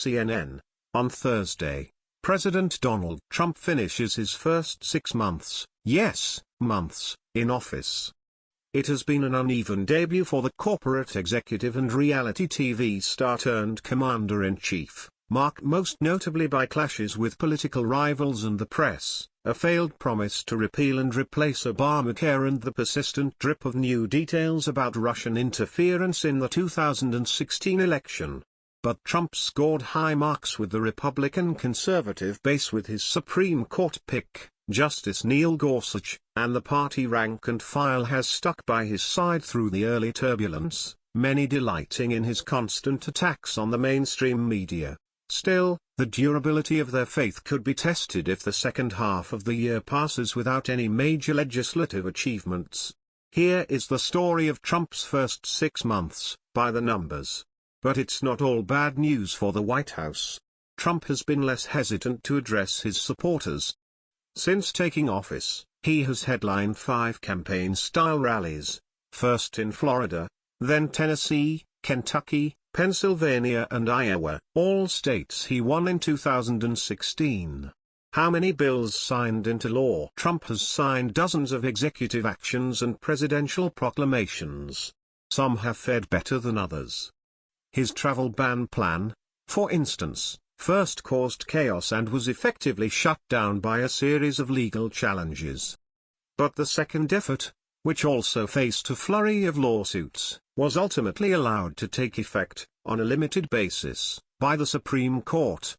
CNN. On Thursday, President Donald Trump finishes his first 6 months, yes, months, in office. It has been an uneven debut for the corporate executive and reality TV star turned commander-in-chief, marked most notably by clashes with political rivals and the press, a failed promise to repeal and replace Obamacare, and the persistent drip of new details about Russian interference in the 2016 election. But Trump scored high marks with the Republican conservative base with his Supreme Court pick, Justice Neil Gorsuch, and the party rank and file has stuck by his side through the early turbulence, many delighting in his constant attacks on the mainstream media. Still, the durability of their faith could be tested if the second half of the year passes without any major legislative achievements. Here is the story of Trump's first 6 months, by the numbers. But it's not all bad news for the White House. Trump has been less hesitant to address his supporters. Since taking office, he has headlined 5 campaign-style rallies, first in Florida, then Tennessee, Kentucky, Pennsylvania and Iowa, all states he won in 2016. How many bills signed into law? Trump has signed dozens of executive actions and presidential proclamations. Some have fared better than others. His travel ban plan, for instance, first caused chaos and was effectively shut down by a series of legal challenges. But the second effort, which also faced a flurry of lawsuits, was ultimately allowed to take effect, on a limited basis, by the Supreme Court.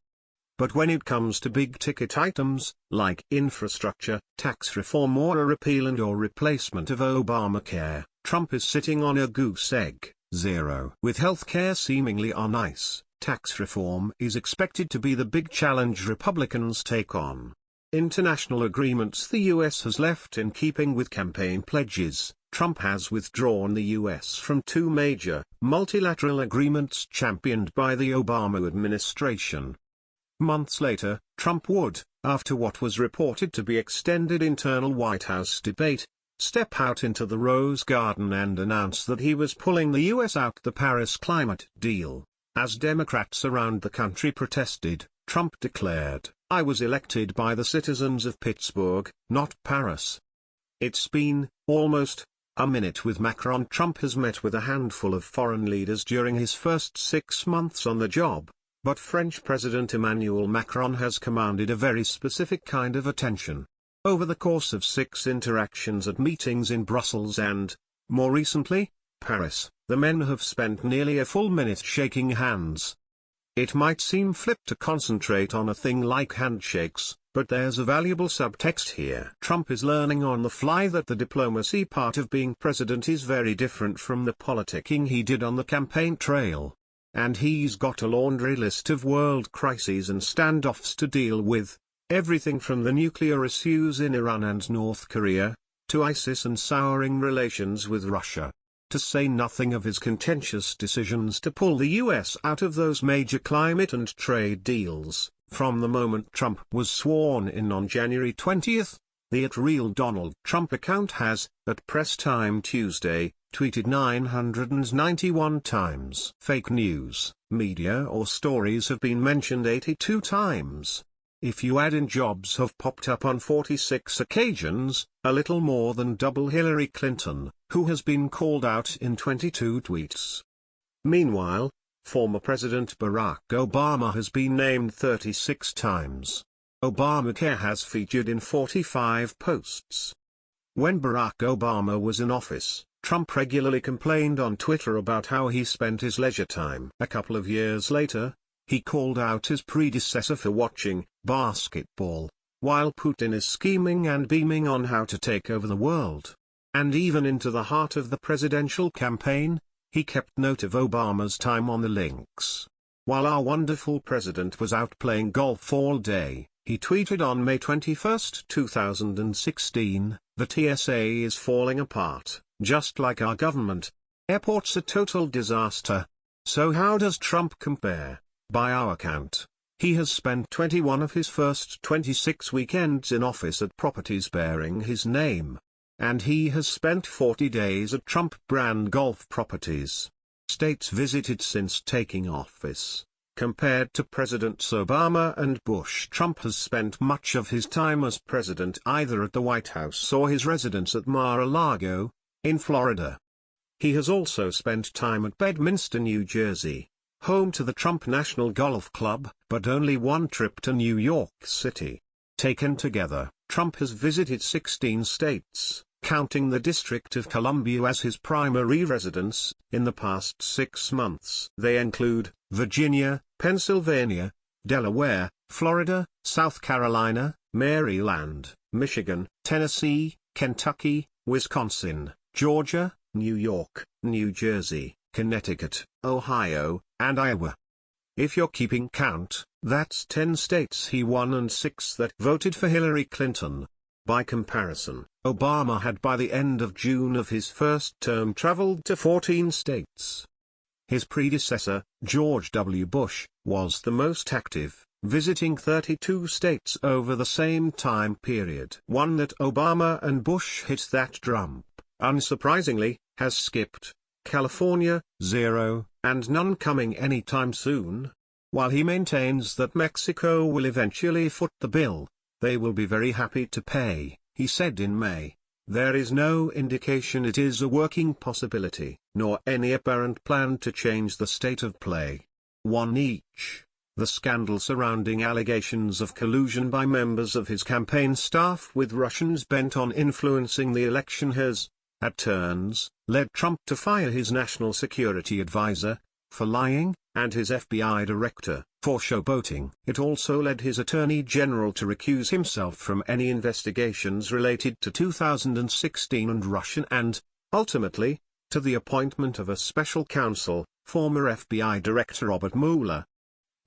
But when it comes to big-ticket items, like infrastructure, tax reform or a repeal and/or replacement of Obamacare, Trump is sitting on a goose egg. Zero. With healthcare seemingly on ice, tax reform is expected to be the big challenge Republicans take on. International agreements the U.S. has left in keeping with campaign pledges. Trump has withdrawn the U.S. from 2 major, multilateral agreements championed by the Obama administration. Months later, Trump would, after what was reported to be extended internal White House debate, step out into the Rose Garden and announce that he was pulling the U.S. out the Paris climate deal. As Democrats around the country protested, Trump declared, "I was elected by the citizens of Pittsburgh, not Paris." It's been, almost, a minute with Macron. Trump has met with a handful of foreign leaders during his first 6 months on the job, but French President Emmanuel Macron has commanded a very specific kind of attention. Over the course of 6 interactions at meetings in Brussels and, more recently, Paris, the men have spent nearly a full minute shaking hands. It might seem flip to concentrate on a thing like handshakes, but there's a valuable subtext here. Trump is learning on the fly that the diplomacy part of being president is very different from the politicking he did on the campaign trail. And he's got a laundry list of world crises and standoffs to deal with. Everything from the nuclear issues in Iran and North Korea, to ISIS and souring relations with Russia. To say nothing of his contentious decisions to pull the U.S. out of those major climate and trade deals. From the moment Trump was sworn in on January 20th, the @RealDonaldTrump account has, at press time Tuesday, tweeted 991 times. Fake news, media or stories have been mentioned 82 times. If you add in jobs have popped up on 46 occasions, a little more than double Hillary Clinton, who has been called out in 22 tweets. Meanwhile, former President Barack Obama has been named 36 times. Obamacare has featured in 45 posts. When Barack Obama was in office, Trump regularly complained on Twitter about how he spent his leisure time. A couple of years later, he called out his predecessor for watching basketball, while Putin is scheming and beaming on how to take over the world. And even into the heart of the presidential campaign, he kept note of Obama's time on the links. While our wonderful president was out playing golf all day, he tweeted on May 21, 2016, "The TSA is falling apart, just like our government. Airport's a total disaster." So how does Trump compare? By our count, he has spent 21 of his first 26 weekends in office at properties bearing his name. And he has spent 40 days at Trump brand golf properties. States visited since taking office. Compared to Presidents Obama and Bush, Trump has spent much of his time as president either at the White House or his residence at Mar-a-Lago, in Florida. He has also spent time at Bedminster, New Jersey, home to the Trump National Golf Club, but only one trip to New York City. Taken together, Trump has visited 16 states, counting the District of Columbia as his primary residence, in the past 6 months. They include Virginia, Pennsylvania, Delaware, Florida, South Carolina, Maryland, Michigan, Tennessee, Kentucky, Wisconsin, Georgia, New York, New Jersey, Connecticut, Ohio, and Iowa. If you're keeping count, that's 10 states he won and 6 that voted for Hillary Clinton. By comparison, Obama had by the end of June of his first term traveled to 14 states. His predecessor, George W. Bush, was the most active, visiting 32 states over the same time period. One that Obama and Bush hit that Trump, unsurprisingly, has skipped: California, 0, and none coming anytime soon. While he maintains that Mexico will eventually foot the bill, they will be very happy to pay, he said in May. There is no indication it is a working possibility, nor any apparent plan to change the state of play. 1 each. The scandal surrounding allegations of collusion by members of his campaign staff with Russians bent on influencing the election has, at turns, led Trump to fire his national security advisor, for lying, and his FBI director, for showboating. It also led his attorney general to recuse himself from any investigations related to 2016 and Russia and, ultimately, to the appointment of a special counsel, former FBI Director Robert Mueller.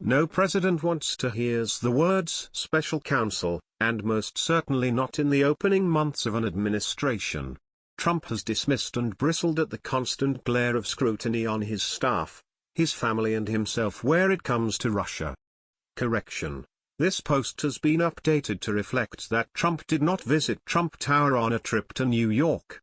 No president wants to hear the words special counsel, and most certainly not in the opening months of an administration. Trump has dismissed and bristled at the constant glare of scrutiny on his staff, his family and himself where it comes to Russia. Correction. This post has been updated to reflect that Trump did not visit Trump Tower on a trip to New York.